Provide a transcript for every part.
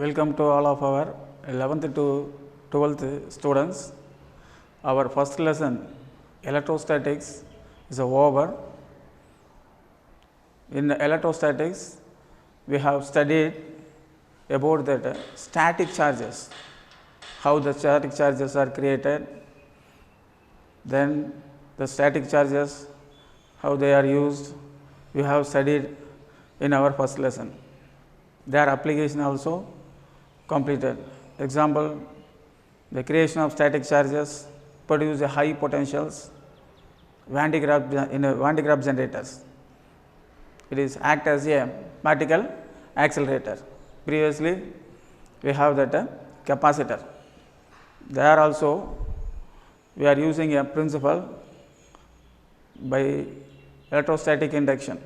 Welcome to all of our 11th to 12th students. Our first lesson electrostatics is over. In electrostatics, we have studied about that static charges, how the static charges are created, then the static charges, how they are used, we have studied in our first lesson. Their application also completed. Example, the creation of static charges produce a high potentials Van de Graaff generators. It is act as a particle accelerator. Previously, we have that capacitor. There also we are using a principle by electrostatic induction.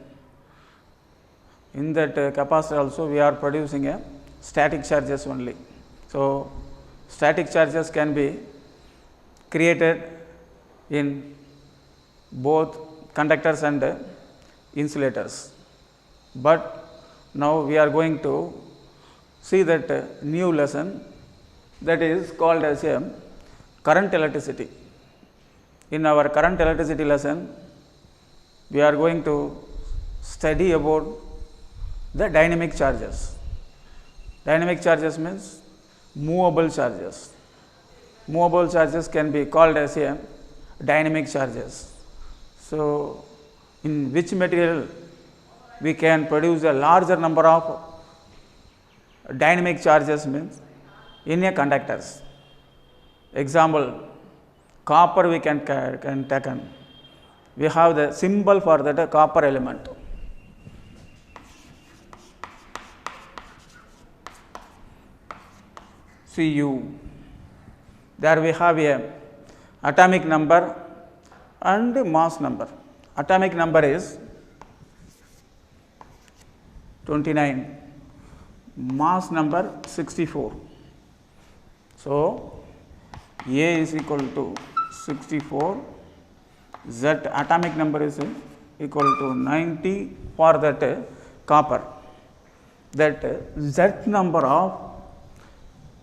In that capacitor also we are producing a static charges only. So, static charges can be created in both conductors and insulators, but now we are going to see that new lesson that is called as a current electricity. In our current electricity lesson, we are going to study about the dynamic charges. Dynamic charges means movable charges. Movable charges can be called as a dynamic charges. So, in which material we can produce a larger number of dynamic charges means in a conductors. Example, copper we can take. We have the symbol for that copper element. Cu. There we have a atomic number and mass number. Atomic number is 29, mass number 64. So, A is equal to 64, Z atomic number is equal to 90 for that copper. That Z number of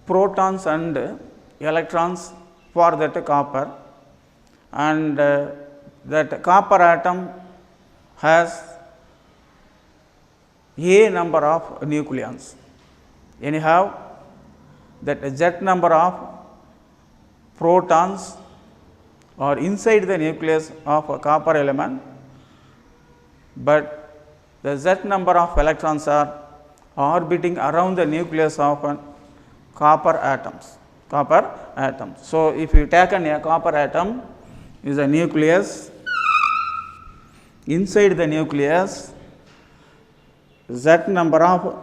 protons and electrons for that copper, and that copper atom has A number of nucleons. Anyhow, that Z number of protons are inside the nucleus of a copper element, but the Z number of electrons are orbiting around the nucleus of copper atoms. So, if you take a copper atom is a nucleus, inside the nucleus Z number of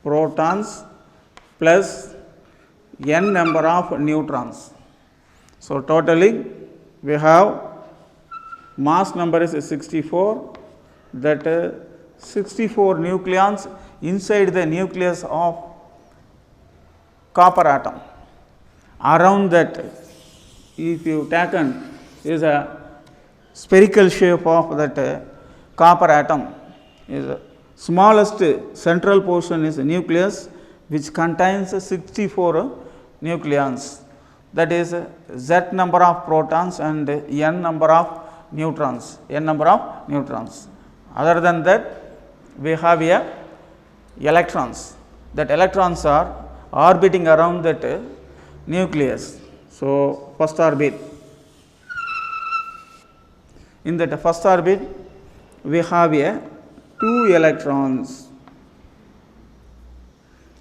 protons plus n number of neutrons. So, totally we have mass number is 64, that 64 nucleons inside the nucleus of copper atom. Around that, if you taken is a spherical shape of that copper atom, is a smallest central portion is a nucleus which contains 64 nucleons, that is Z number of protons and n number of neutrons, Other than that, we have a electrons, that electrons are orbiting around that nucleus. So, first orbit. In that first orbit, we have a 2 electrons.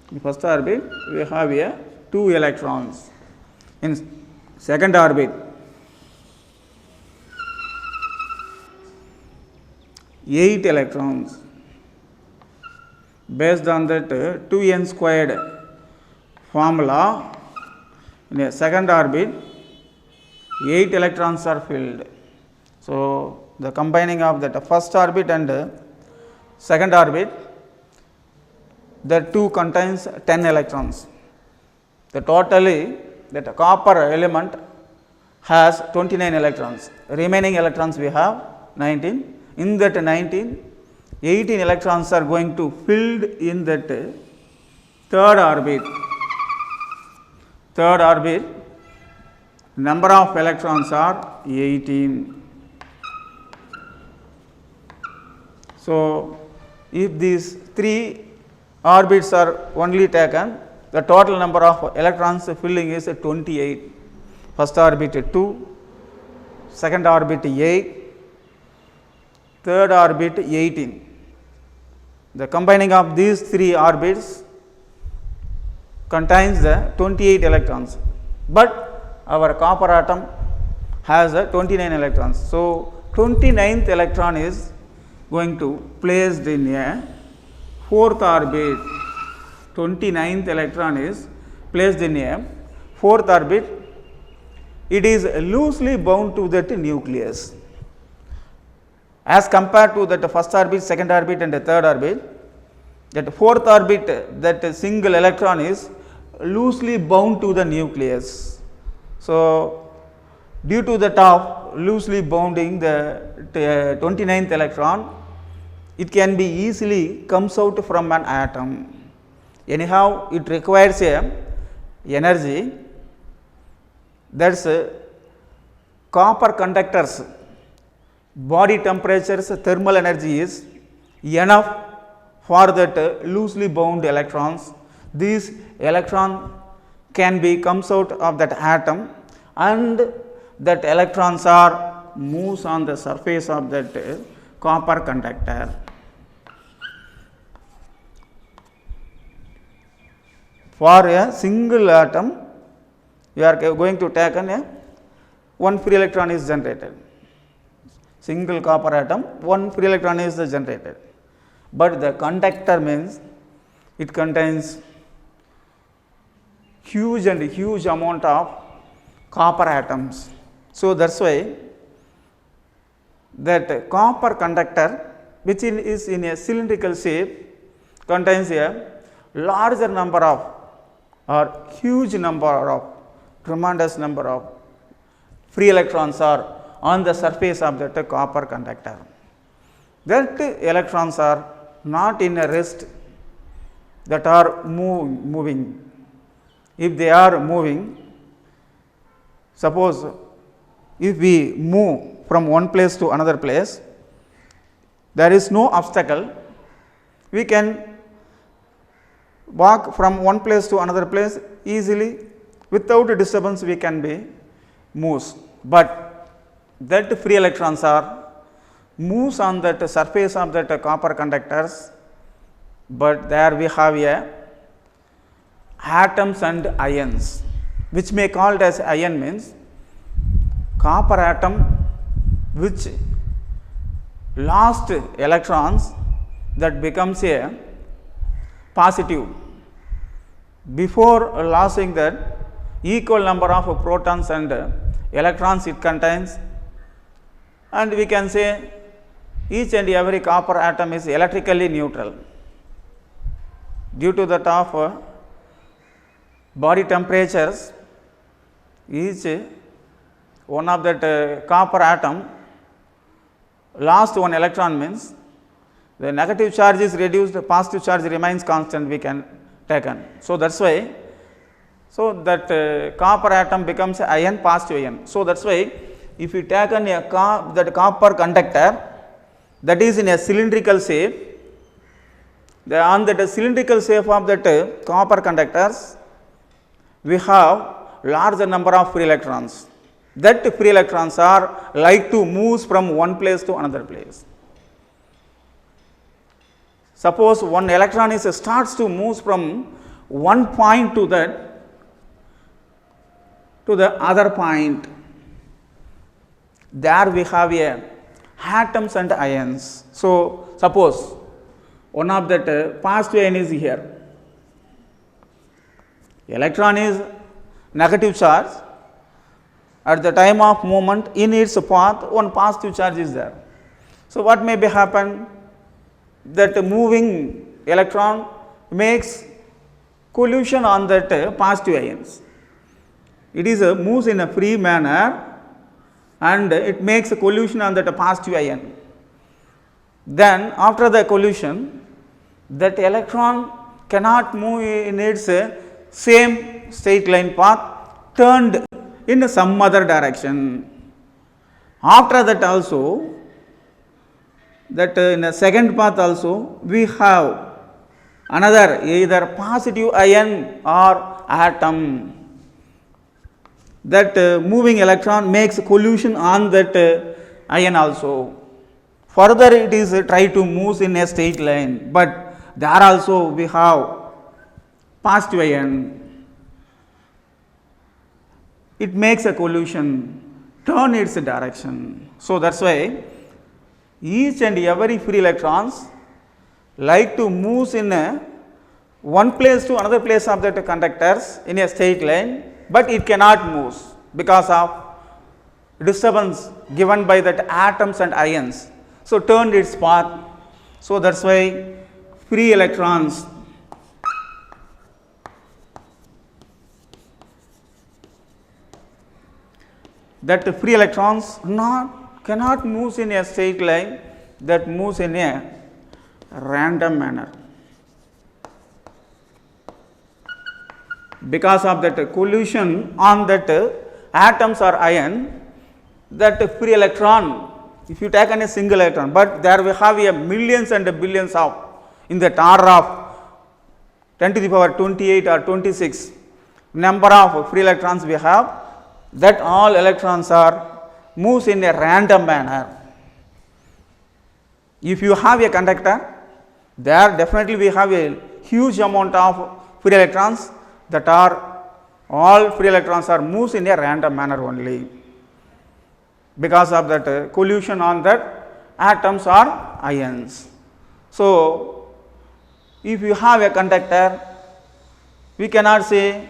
In first orbit, we have a 2 electrons. In second orbit, 8 electrons. Based on that 2n squared formula, in a second orbit 8 electrons are filled. So, the combining of that first orbit and second orbit, the 2 contains 10 electrons. The totally that copper element has 29 electrons, remaining electrons we have 19. In that 19, 18 electrons are going to filled in that third orbit, number of electrons are 18. So, if these 3 orbits are only taken, the total number of electrons filling is 28. First orbit 2, second orbit 8, third orbit 18. The combining of these 3 orbits contains the 28 electrons, but our copper atom has 29 electrons. So, 29th electron is going to placed in a 4th orbit. 29th electron is placed in a 4th orbit. It is loosely bound to that nucleus. As compared to that first orbit, second orbit and the third orbit, that 4th orbit, that single electron is loosely bound to the nucleus. So, due to the top loosely bounding the 29th electron, it can be easily comes out from an atom. Anyhow, it requires a energy, that is copper conductors body temperatures thermal energy is enough for that loosely bound electrons. These electron can be comes out of that atom, and that electrons are moves on the surface of that copper conductor. For a single atom, you are going to take one free electron is generated. Single copper atom, one free electron is generated, but the conductor means it contains huge amount of copper atoms. So, that is why that copper conductor, which is in a cylindrical shape, contains a larger number of or huge number of tremendous number of free electrons are on the surface of that copper conductor. That electrons are not in a rest, that are moving. If they are moving, suppose if we move from one place to another place, there is no obstacle, we can walk from one place to another place easily without disturbance, we can be moves, but that free electrons are moves on that surface of that copper conductors, but there we have a atoms and ions, which may called as ion means copper atom which lost electrons, that becomes a positive. Before losing that equal number of protons and electrons it contains, and we can say each and every copper atom is electrically neutral due to that of body temperatures. Each one of that copper atom lost one electron means the negative charge is reduced, the positive charge remains constant, we can taken. So, that is why, so that copper atom becomes ion, positive ion. So, that is why if you taken a that copper conductor that is in a cylindrical shape, on that cylindrical shape of that copper conductors, we have larger number of free electrons. That free electrons are like to move from one place to another place. Suppose one electron is starts to move from one point to that to the other point. There we have a atoms and ions. So, suppose one of that positive ion is here, electron is negative charge, at the time of movement in its path one positive charge is there. So, what may be happen, that moving electron makes collision on that positive ions. It is moves in a free manner and it makes a collision on that positive ion. Then after the collision, that electron cannot move in its same straight line path, turned in some other direction. After that also, that in the second path also we have another either positive ion or atom. That moving electron makes collision on that ion also. Further it is try to move in a straight line, but there also we have positive ion. It makes a collision, turn its direction. So that's why each and every free electrons like to move in one place to another place of that conductors in a straight line, but it cannot move because of disturbance given by that atoms and ions. So turned its path. So that's why free electrons cannot move in a straight line, that moves in a random manner. Because of that collision on that atoms or ion, that free electron, if you take a single electron, but there we have a millions and billions of, in that order of 10 to the power 28 or 26 number of free electrons we have, that all electrons are moves in a random manner. If you have a conductor, there definitely we have a huge amount of free electrons, that are all free electrons are moves in a random manner only, because of that collision on that atoms or ions. So if you have a conductor, we cannot say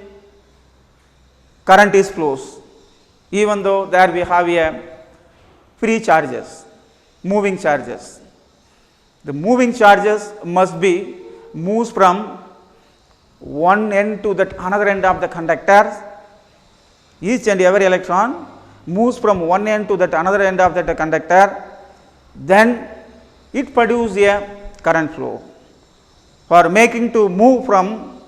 current is flows, even though there we have a free charges, moving charges. The moving charges must be moves from one end to that another end of the conductor. Each and every electron moves from one end to that another end of that conductor, then it produces a current flow. For making to move from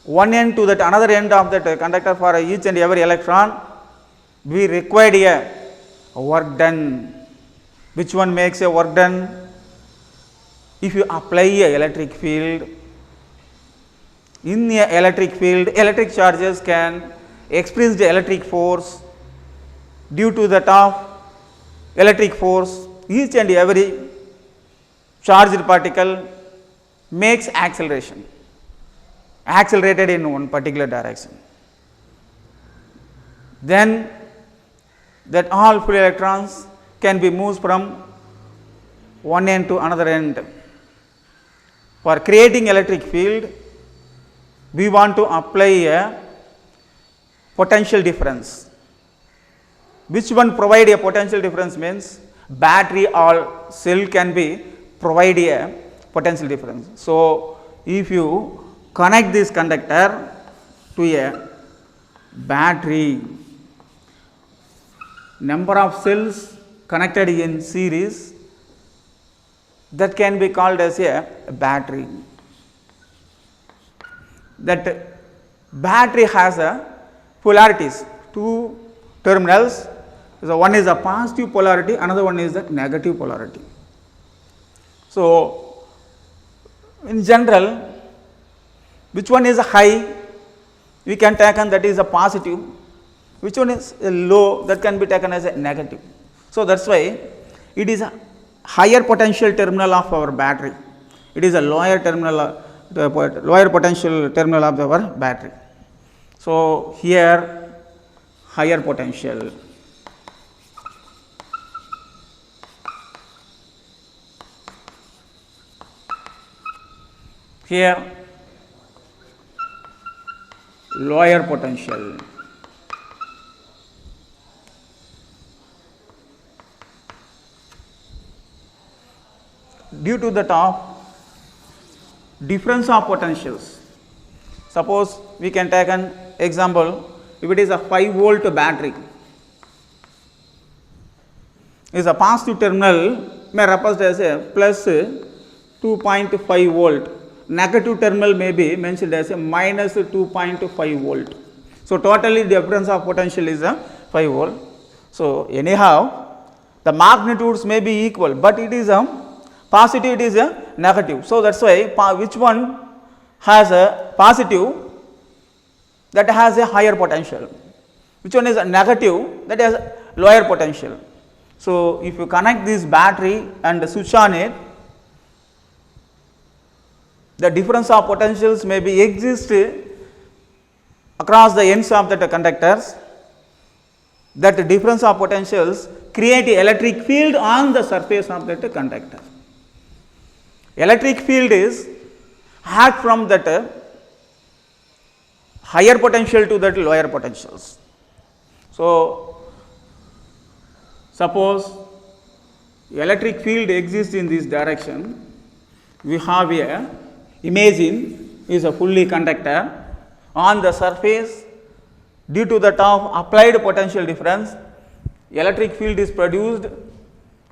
one end to that another end of that conductor for each and every electron, we required a work done. Which one makes a work done? If you apply a electric field, in the electric field, electric charges can experience the electric force. Due to that of electric force, each and every charged particle makes acceleration, accelerated in one particular direction. Then that all free electrons can be moved from one end to another end. For creating electric field, we want to apply a potential difference. Which one provide a potential difference means battery or cell can be provide a potential difference. So if you connect this conductor to a battery, number of cells connected in series, that can be called as a battery. That battery has a polarities, two terminals. So one is a positive polarity, another one is the negative polarity. So in general, which one is a high, we can take on that is a positive, which one is a low, that can be taken as a negative. So that's why it is a higher potential terminal of our battery, it is a lower terminal, lower potential terminal of our battery. So here higher potential, here lower potential. Due to that of difference of potentials, suppose we can take an example, if it is a 5-volt battery, is a positive terminal may represent as a plus 2.5 volt, negative terminal may be mentioned as a minus 2.5 volt. So, totally difference of potential is a 5 volt. So, anyhow the magnitudes may be equal, but it is a positive, it is a negative. So, that is why which one has a positive, that has a higher potential, which one is a negative, that has lower potential. So, if you connect this battery and switch on it, the difference of potentials may be exist across the ends of the conductors. That difference of potentials create electric field on the surface of that conductor. Electric field is act from that higher potential to that lower potentials. So, suppose electric field exists in this direction, we have a imagine is a fully conductor. On the surface, due to the applied potential difference, electric field is produced.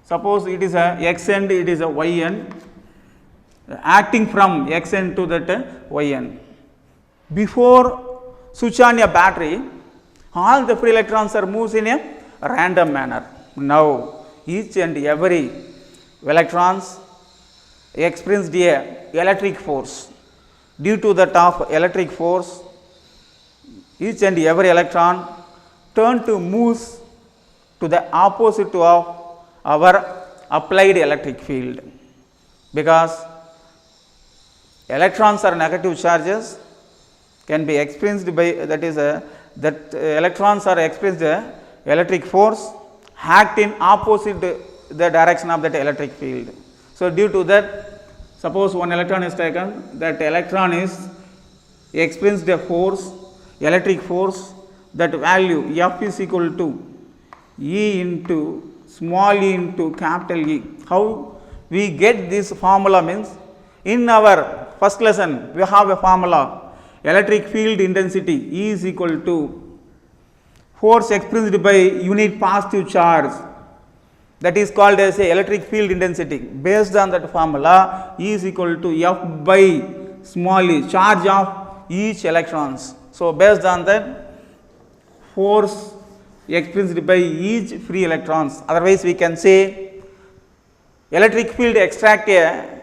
Suppose it is a x end, it is a y end, acting from x end to that y end. Before switch on a battery, all the free electrons are moves in a random manner. Now, each and every electrons experienced a electric force. Due to that of electric force, each and every electron turn to moves to the opposite of our applied electric field, because electrons are negative charges can be experienced by, that is that electrons are experienced electric force act in opposite the direction of that electric field. So, due to that, suppose one electron is taken, that electron is experienced a force, electric force, that value F is equal to E into small e into capital E. How we get this formula means, in our first lesson we have a formula, electric field intensity E is equal to force experienced by unit positive charge, that is called as a electric field intensity. Based on that formula, E is equal to F by small e, charge of each electrons. So, based on that, force experienced by each free electrons, otherwise we can say electric field extract a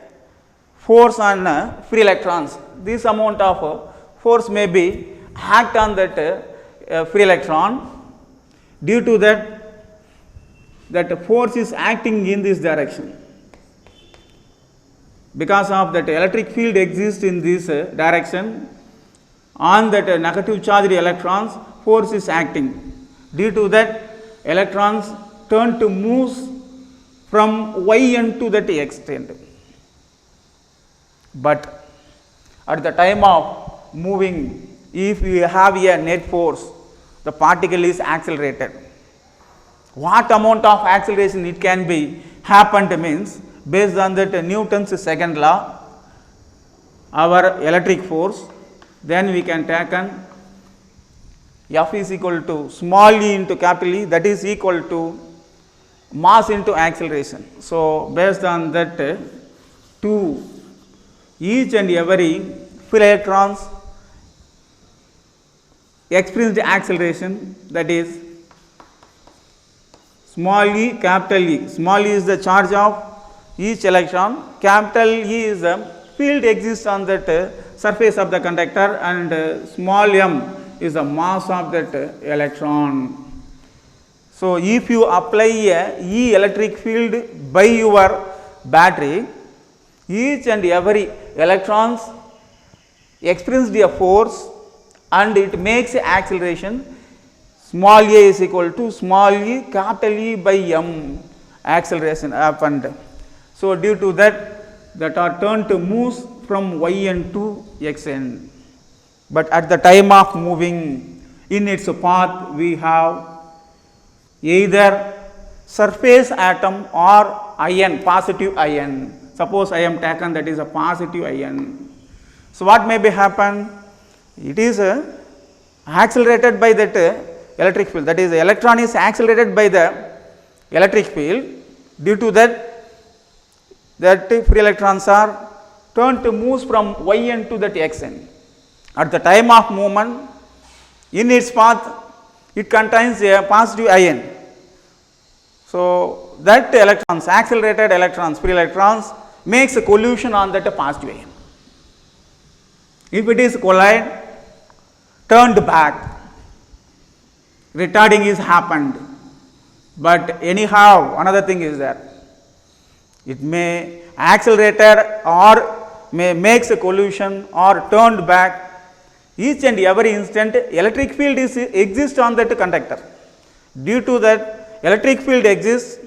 force on free electrons. This amount of force may be act on that free electron. Due to that force is acting in this direction. Because of that electric field exists in this direction, on that negative charged electrons, force is acting. Due to that, electrons turn to moves from y end to that extent. But at the time of moving, if you have a net force, the particle is accelerated. What amount of acceleration it can be happened means, based on that Newton's second law, our electric force, then we can take an F is equal to small e into capital E, that is equal to mass into acceleration. So, based on that, to each and every free electrons experienced acceleration, that is small e, capital E. Small e is the charge of each electron, capital E is the field exists on that surface of the conductor, and small m is the mass of that electron. So, if you apply a E electric field by your battery, each and every electrons experienced a force and it makes acceleration. Small a is equal to small e capital E by m, acceleration happened. So, due to that are turned to moves from y end to x end. But at the time of moving in its path, we have either surface atom or ion, positive ion. Suppose I am taken that is a positive ion. So, what may be happen? It is accelerated by that electric field, that is the electron is accelerated by the electric field. Due to that free electrons are moves from yn to that xn. At the time of movement, in its path, it contains a positive ion. So, that electrons, accelerated electrons, free electrons, makes a collision on that positive ion. If it is collide, turned back, retarding is happened. But anyhow, another thing is that it may accelerated or may makes a collision or turned back. Each and every instant electric field exists on that conductor. Due to that electric field exists,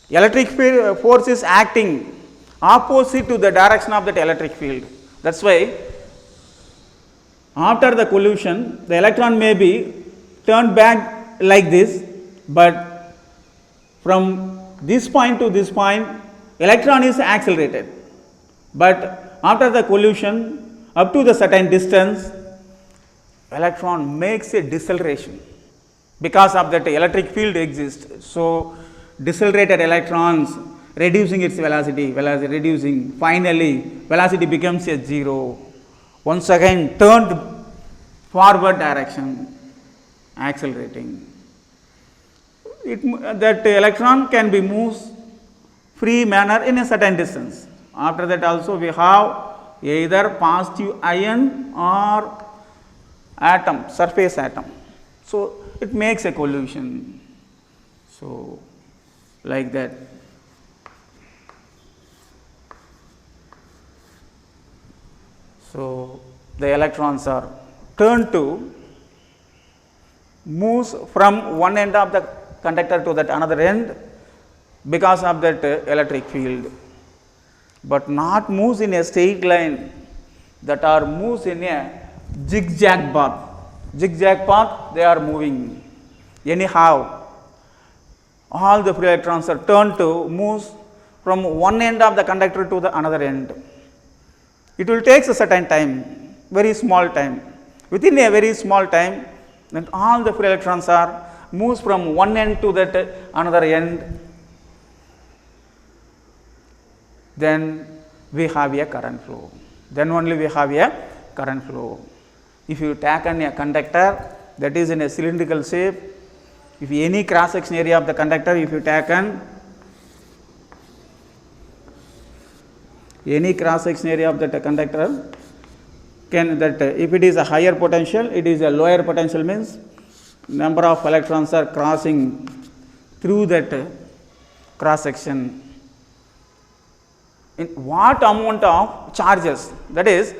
electric field force is acting opposite to the direction of that electric field. That is why after the collision, the electron may be turned back like this, but from this point to this point, electron is accelerated. But after the collision, up to the certain distance, electron makes a deceleration because of that electric field exists. So, decelerated electrons reducing its velocity reducing, finally velocity becomes a 0. Once again turned forward direction, accelerating. That electron can be moved free manner in a certain distance. After that also we have either positive ion or atom, surface atom. So, it makes a collision. So, like that. So, the electrons are turned to moves from one end of the conductor to that another end because of that electric field, but not moves in a straight line, that are moves in a zigzag path. Zigzag path they are moving. Anyhow, all the free electrons are turned to moves from one end of the conductor to the another end. It will take a certain time, very small time. Within a very small time, then all the free electrons are moves from one end to that another end. Then we have a current flow. Then only we have a current flow. If you take a conductor that is in a cylindrical shape, if any cross section area of the conductor, if you take any cross section area of that conductor, can that if it is a higher potential, it is a lower potential, means number of electrons are crossing through that cross section. In what amount of charges, that is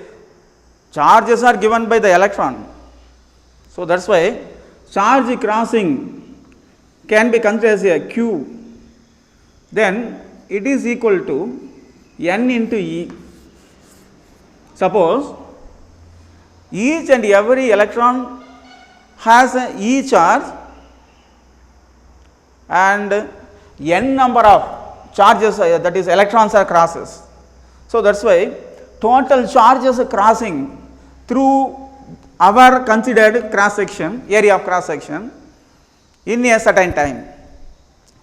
charges are given by the electron. So, that is why charge crossing can be considered as a Q, then it is equal to N into E. Suppose each and every electron has a E charge and N number of charges, that is electrons are crosses. So, that is why total charges crossing through our considered cross section, area of cross section in a certain time.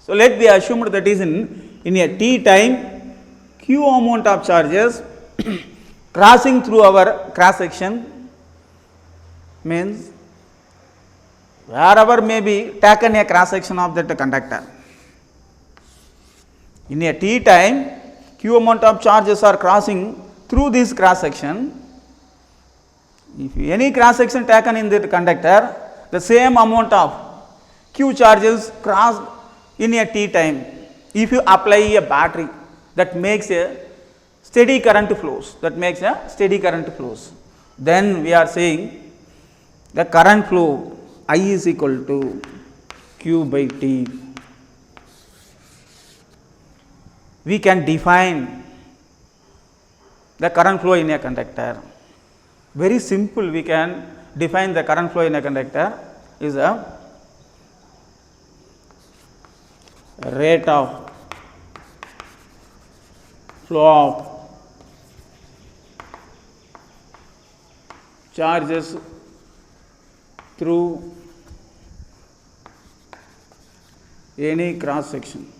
So, let be assumed that is in a t time, q amount of charges crossing through our cross section, means wherever may be taken a cross section of that conductor. In a t time, q amount of charges are crossing through this cross section. If any cross section taken in the conductor, the same amount of q charges cross in a t time. If you apply a battery, that makes a steady current flows, then we are saying the current flow I is equal to q by t. We can define the current flow in a conductor. Very simple, we can define the current flow in a conductor is a rate of flow of charges through any cross section.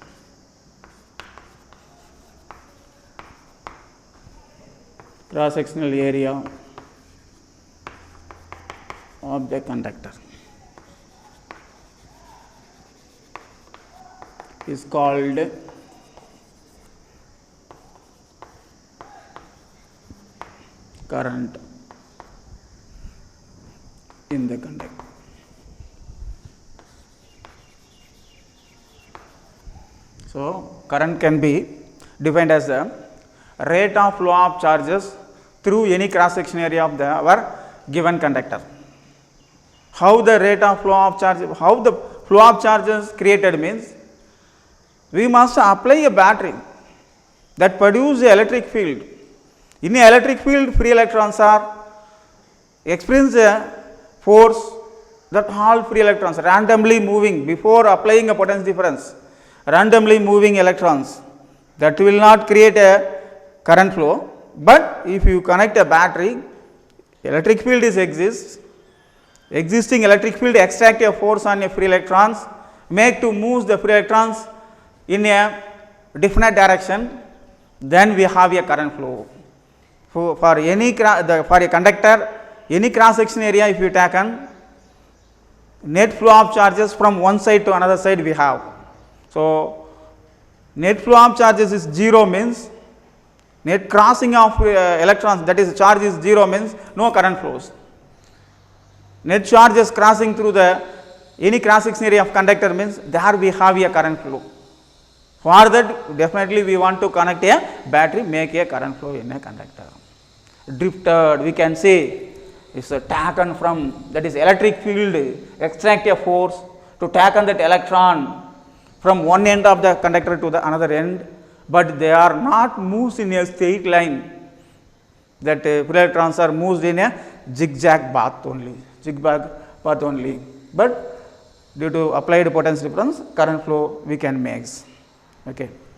cross sectional area of the conductor is called current in the conductor. So, current can be defined as the rate of flow of charges through any cross section area of our given conductor. How the rate of flow of charges, how the flow of charges created means, we must apply a battery that produces the electric field. In the electric field, free electrons are experience a force that all free electrons randomly moving before applying a potential difference, randomly moving electrons, that will not create a current flow. But if you connect a battery, electric field exists, existing electric field extract a force on a free electrons, make to move the free electrons in a definite direction, then we have a current flow. For any for a conductor, any cross section area if you taken, net flow of charges from one side to another side we have. So, net flow of charges is 0 means net crossing of electrons, that is charge is 0 means no current flows. Net charges crossing through the any cross section area of conductor means there we have a current flow. For that definitely we want to connect a battery, make a current flow in a conductor. Drifted, we can say, is taken from, that is electric field, extract a force to taken that electron from one end of the conductor to the another end, but they are not moved in a straight line, that free electrons are moved in a zigzag path only, but due to applied potential difference, current flow we can make. Okay.